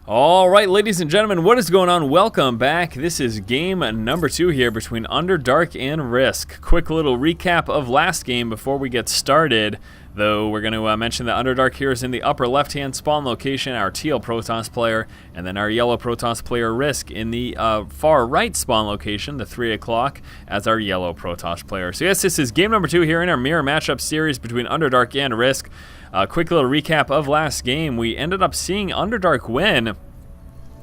All right, ladies and gentlemen, what is going on? Welcome back. This is game number 2 here between Underdark and RiSK. Quick little recap of last game before we get started. Though we're going to mention that Underdark here is in the upper left-hand spawn location, our teal Protoss player, and then our yellow Protoss player RiSK in the far right spawn location, the 3 o'clock, as our yellow Protoss player. So yes, this is game number 2 here in our mirror matchup series between Underdark and RiSK. Quick little recap of last game. We ended up seeing Underdark win.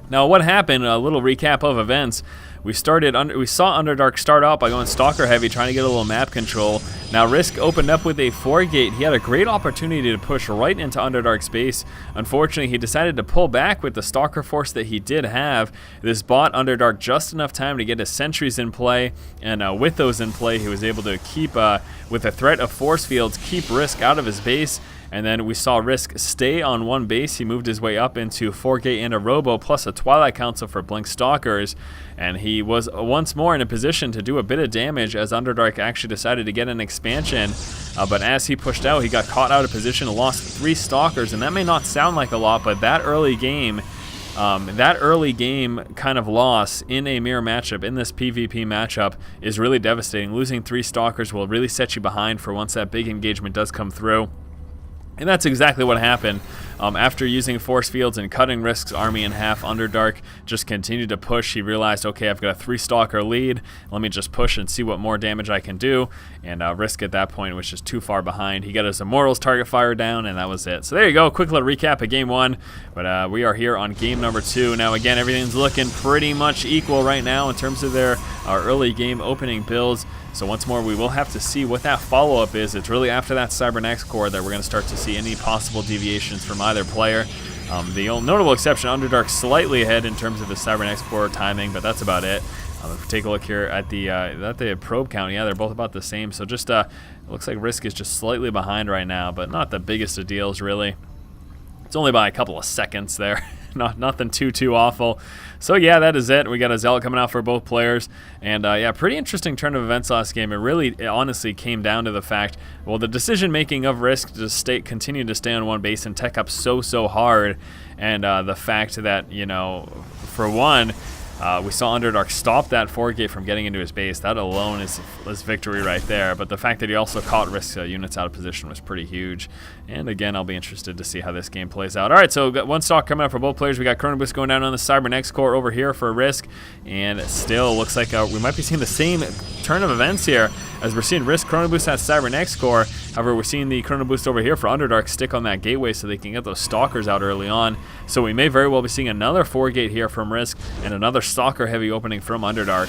Now, what happened? A little recap of events. We saw Underdark start out by going Stalker heavy, trying to get a little map control. Now, RiSK opened up with a 4-gate. He had a great opportunity to push right into Underdark's base. Unfortunately, he decided to pull back with the Stalker force that he did have. This bought Underdark just enough time to get his sentries in play, and with those in play, he was able to keep, with the threat of force fields, keep RiSK out of his base. And then we saw RiSK stay on one base. He moved his way up into 4-gate and a Robo, plus a Twilight Council for Blink Stalkers. And he was once more in a position to do a bit of damage as Underdark actually decided to get an expansion. But as he pushed out, he got caught out of position, lost 3 Stalkers. And that may not sound like a lot, but that early game kind of loss in a mirror matchup, in this PvP matchup, is really devastating. Losing 3 Stalkers will really set you behind for once that big engagement does come through. And that's exactly what happened. After using force fields and cutting RiSK's army in half, Underdark just continued to push. He realized, okay, I've got a 3-stalker lead. Let me just push and see what more damage I can do. And RiSK at that point was just too far behind. He got his Immortals target fire down, and that was it. So there you go, quick little recap of game 1. But we are here on game number 2. Now again, everything's looking pretty much equal right now in terms of their early game opening builds. So once more, we will have to see what that follow-up is. It's really after that Cybernex core that we're going to start to see any possible deviations from either player. The notable exception, Underdark slightly ahead in terms of the Cybernex core timing, but that's about it. If we take a look here at the probe count, yeah, they're both about the same. So just it looks like RiSK is just slightly behind right now, but not the biggest of deals, really. It's only by a couple of seconds there. Nothing too awful. So yeah, that is it. We got a Zealot coming out for both players, and yeah, pretty interesting turn of events last game. It honestly came down to the fact, well, the decision making of RiSK to continue to stay on one base and tech up so hard, and the fact that, you know, for one, we saw Underdark stop that 4-gate from getting into his base. That alone is victory right there. But the fact that he also caught RiSK units out of position was pretty huge. And again, I'll be interested to see how this game plays out. All right, so got one stock coming out for both players. We got Chrono Boost going down on the Cybernex core over here for RiSK. And still looks like we might be seeing the same turn of events here, as we're seeing RiSK Chrono Boost at Cybernex core. However, we're seeing the Chrono Boost over here for Underdark stick on that gateway so they can get those Stalkers out early on. So we may very well be seeing another 4-gate here from RiSK and another Stalker heavy opening from Underdark.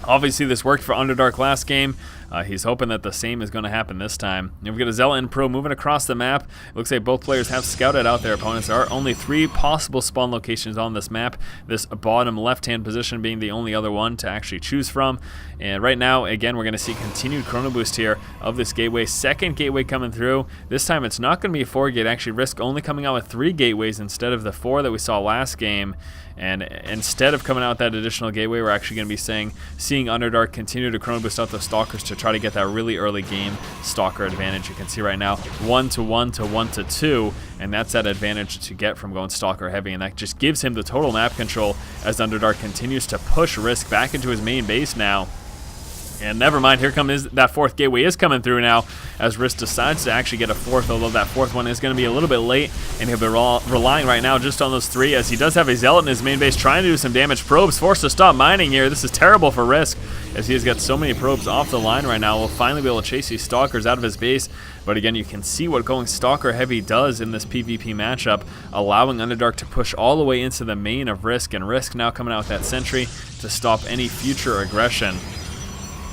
Obviously, this worked for Underdark last game. He's hoping that the same is going to happen this time. And we've got a Zealot and Pro moving across the map. It looks like both players have scouted out their opponents. There are only 3 possible spawn locations on this map, this bottom left-hand position being the only other one to actually choose from. And right now, again, we're going to see continued Chrono Boost here of this gateway. Second gateway coming through. This time, it's not going to be a 4-gate. Actually, RiSK only coming out with 3 gateways instead of the 4 that we saw last game. And instead of coming out with that additional gateway, we're actually going to be seeing Underdark continue to Chrono Boost out the Stalkers to try to get that really early game Stalker advantage. You can see right now 1 to 1 to 1 to 2, and that's that advantage to get from going Stalker heavy, and that just gives him the total map control as Underdark continues to push RiSK back into his main base now. And never mind, here comes that 4th gateway is coming through now as RiSK decides to actually get a 4th, although that 4th one is going to be a little bit late, and he'll be relying right now just on those 3, as he does have a Zealot in his main base trying to do some damage. Probes forced to stop mining here. This is terrible for RiSK, as he has got so many probes off the line right now. We'll finally be able to chase these Stalkers out of his base, but again, you can see what going Stalker heavy does in this PvP matchup, allowing Underdark to push all the way into the main of RiSK, and RiSK now coming out with that sentry to stop any future aggression.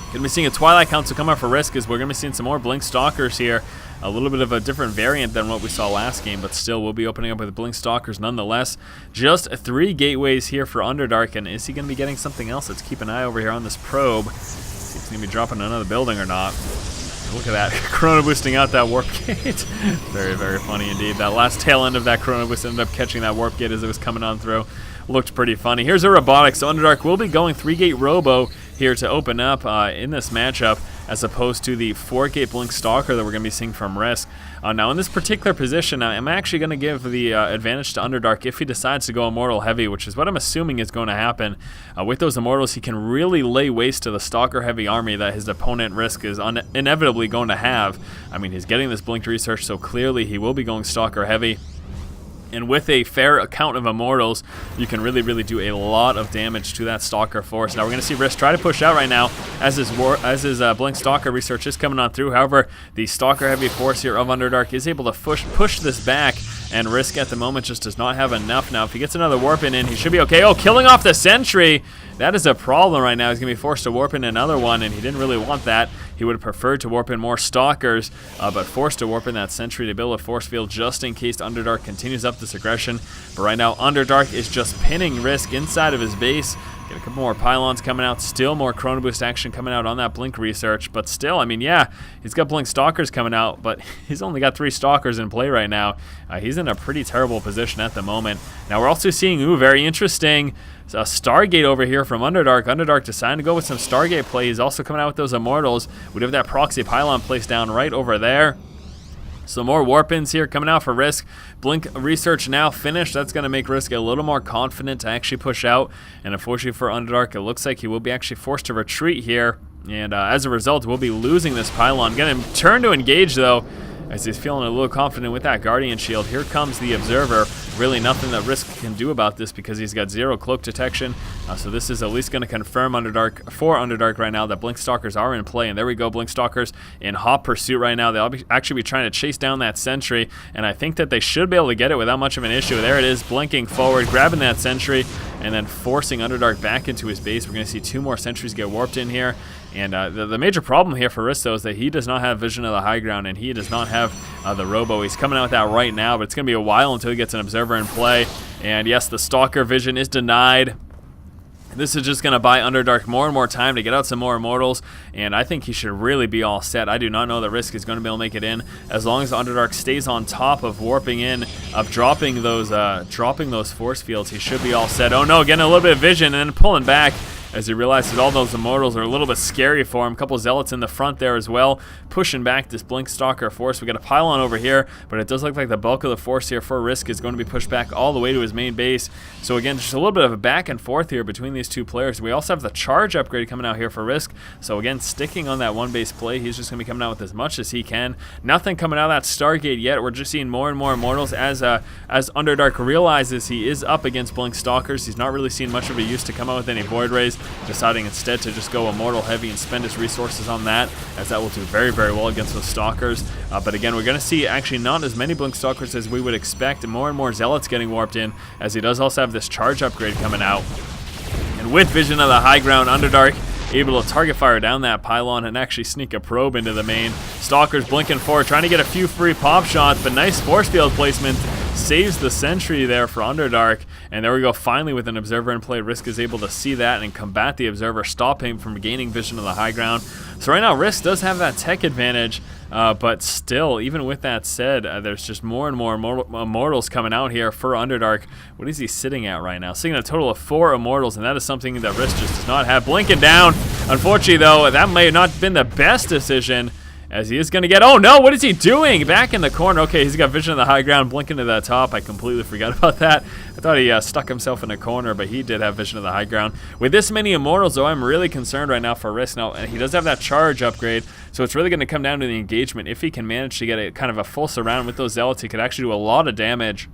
Going to be seeing a Twilight Council come out for RiSK, as we're going to be seeing some more Blink Stalkers here. A little bit of a different variant than what we saw last game, but still we'll be opening up with Blink Stalkers nonetheless. Just 3 gateways here for Underdark, and is he going to be getting something else? Let's keep an eye over here on this probe. See if he's going to be dropping another building or not. Look at that, Chrono Boosting out that Warp Gate. Very funny indeed. That last tail end of that Chrono Boost ended up catching that Warp Gate as it was coming on through. Looked pretty funny. Here's a Robotics. So Underdark will be going 3-gate Robo here to open up in this matchup. as opposed to the 4-gate Blink Stalker that we're going to be seeing from RiSK. Now in this particular position, I'm actually going to give the advantage to Underdark if he decides to go Immortal Heavy, which is what I'm assuming is going to happen. With those Immortals, he can really lay waste to the Stalker Heavy army that his opponent RiSK is inevitably going to have. I mean, he's getting this Blinked Research, so clearly he will be going Stalker Heavy. And with a fair account of Immortals, you can really do a lot of damage to that Stalker force. Now we're going to see RiSK try to push out right now as his Blink Stalker research is coming on through. However, the Stalker Heavy force here of Underdark is able to push this back, and RiSK at the moment just does not have enough. Now if he gets another Warp in, he should be okay. Oh, killing off the Sentry! That is a problem right now. He's going to be forced to warp in another one, and he didn't really want that. He would have preferred to warp in more Stalkers, but forced to warp in that Sentry to build a force field just in case Underdark continues up this aggression. But right now, Underdark is just pinning RiSK inside of his base. Get a couple more pylons coming out, still more Chrono Boost action coming out on that Blink Research, but still, I mean, yeah, he's got Blink Stalkers coming out, but he's only got 3 Stalkers in play right now. He's in a pretty terrible position at the moment. Now we're also seeing, very interesting, a Stargate over here from Underdark. Underdark deciding to go with some Stargate play. He's also coming out with those Immortals. We have that Proxy Pylon placed down right over there. Some more warp-ins here coming out for RiSK. Blink Research now finished. That's going to make RiSK a little more confident to actually push out. And unfortunately for Underdark, it looks like he will be actually forced to retreat here. And as a result, we'll be losing this pylon. Going to turn to engage, though, as he's feeling a little confident with that Guardian Shield. Here comes the Observer. Really nothing that RiSK can do about this because he's got 0 cloak detection. So this is at least going to confirm Underdark right now that Blink Stalkers are in play. And there we go, Blink Stalkers in hot pursuit right now. They'll actually be trying to chase down that Sentry, and I think that they should be able to get it without much of an issue. There it is, blinking forward, grabbing that Sentry, and then forcing Underdark back into his base. We're going to see 2 more Sentries get warped in here. And the major problem here for RiSK, though, is that he does not have Vision of the High Ground, and he does not have the Robo. He's coming out with that right now, but it's going to be a while until he gets an Observer in play. And yes, the Stalker Vision is denied. This is just going to buy Underdark more and more time to get out some more Immortals, and I think he should really be all set. I do not know that RiSK is going to be able to make it in. As long as Underdark stays on top of warping in, of dropping those force fields, he should be all set. Oh no, getting a little bit of vision and then pulling back as he realizes all those Immortals are a little bit scary for him. A couple Zealots in the front there as well, pushing back this Blink Stalker force. We got a pylon over here, but it does look like the bulk of the force here for RiSK is going to be pushed back all the way to his main base. So again, just a little bit of a back and forth here between these 2 players. We also have the charge upgrade coming out here for RiSK. So again, sticking on that 1 base play, he's just going to be coming out with as much as he can. Nothing coming out of that Stargate yet. We're just seeing more and more Immortals as Underdark realizes he is up against Blink Stalkers. He's not really seeing much of a use to come out with any Void Rays, deciding instead to just go Immortal Heavy and spend his resources on that, as that will do very well against those Stalkers. But again, we're going to see actually not as many Blink Stalkers as we would expect, and more Zealots getting warped in, as he does also have this charge upgrade coming out. And with Vision of the High Ground, Underdark able to target fire down that pylon and actually sneak a probe into the main. Stalkers blinking forward, trying to get a few free pop shots, but nice force field placement saves the Sentry there for Underdark. And there we go, finally with an Observer in play, RiSK is able to see that and combat the Observer, stop him from gaining Vision of the High Ground. So right now RiSK does have that tech advantage, but still, even with that said, there's just more and more Immortals coming out here for Underdark. What is he sitting at right now? Sitting at a total of 4 Immortals, and that is something that RiSK just does not have. Blinking down. Unfortunately, though, that may have not been the best decision, as he is going to get... Oh, no! What is he doing? Back in the corner. Okay, he's got Vision of the High Ground, blinking to the top. I completely forgot about that. I thought he stuck himself in a corner, but he did have Vision of the High Ground. With this many Immortals, though, I'm really concerned right now for RiSK. Now, he does have that charge upgrade, so it's really going to come down to the engagement. If he can manage to get a kind of a full surround with those Zealots, he could actually do a lot of damage.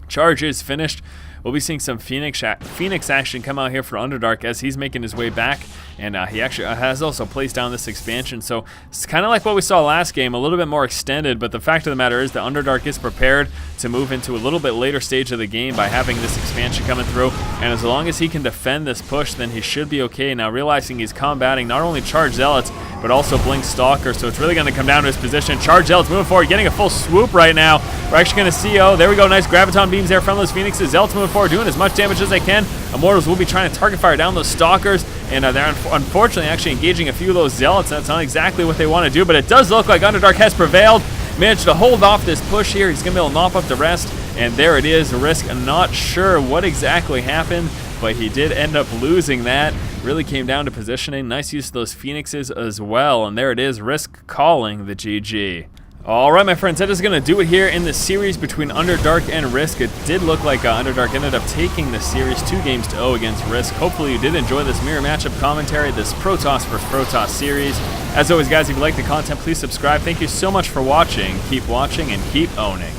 Charge is finished. We'll be seeing some Phoenix action come out here for Underdark as he's making his way back, and he actually has also placed down this expansion. So it's kind of like what we saw last game, a little bit more extended, but the fact of the matter is that Underdark is prepared to move into a little bit later stage of the game by having this expansion coming through, and as long as he can defend this push, then he should be okay. Now realizing he's combating not only Charge Zealots, but also Blink Stalker, so it's really going to come down to his position. Charge Zealots moving forward, getting a full swoop right now. We're actually going to see, oh, there we go, nice Graviton beams there from those Phoenixes. Zealots moving forward, doing as much damage as they can. Immortals will be trying to target fire down those Stalkers, and they're unfortunately actually engaging a few of those Zealots. That's not exactly what they want to do, but it does look like Underdark has prevailed. Managed to hold off this push here. He's going to be able to mop up the rest, and there it is. RiSK, not sure what exactly happened, but he did end up losing that. Really came down to positioning. Nice use of those Phoenixes as well. And there it is, RiSK calling the GG. All right, my friends, that is going to do it here in the series between Underdark and RiSK. It did look like Underdark ended up taking the series 2-0 against RiSK. Hopefully you did enjoy this mirror matchup commentary, this Protoss vs. Protoss series. As always, guys, if you like the content, please subscribe. Thank you so much for watching. Keep watching and keep owning.